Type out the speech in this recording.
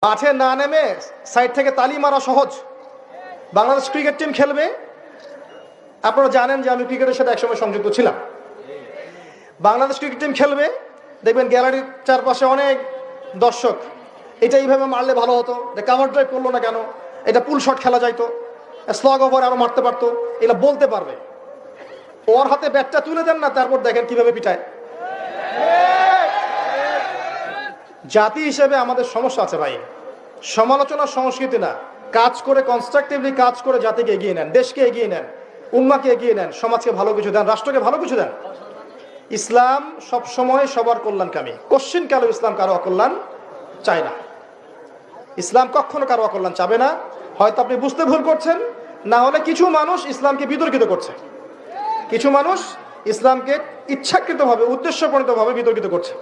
মাঠে না নেমে সাইড থেকে তালি মারা সহজ। বাংলাদেশ ক্রিকেট টিম খেলবে, আপনারা জানেন যে আমি ক্রিকেটের সাথে একসময় সংযুক্ত ছিলাম। বাংলাদেশ ক্রিকেট টিম খেলবে, দেখবেন গ্যালারির চারপাশে অনেক দর্শক, এটা এইভাবে মারলে ভালো হতো, কাভার ড্রাইভ করলো না কেন, এটা পুল শট খেলা যাইতো, স্লগ ওভার আরো মারতে পারতো, এগুলো বলতে পারবে। ওর হাতে ব্যাটটা তুলে দেন না, তারপর দেখেন কিভাবে পিটায়। জাতি হিসেবে আমাদের সমস্যা আছে ভাই। সমালোচনার সংস্কৃতি না, কাজ করে কনস্ট্রাকটিভলি কাজ করে জাতিকে এগিয়ে নেন, দেশকে এগিয়ে নেন, উম্মাকে এগিয়ে নেন, সমাজকে ভালো কিছু দেন, রাষ্ট্রকে ভালো কিছু দেন। ইসলাম সব সময় সবার কল্যাণকামী, কোশ্চিন কালো ইসলাম কারো অকল্যাণ চায় না। ইসলাম কখনো কারো অকল্যাণ চাবে না। হয়তো আপনি বুঝতে ভুল করছেন, না হলে কিছু মানুষ ইসলামকে বিতর্কিত করছে, কিছু মানুষ ইসলামকে ইচ্ছাকৃতভাবে উদ্দেশ্যপ্রণীতভাবে বিতর্কিত করছে।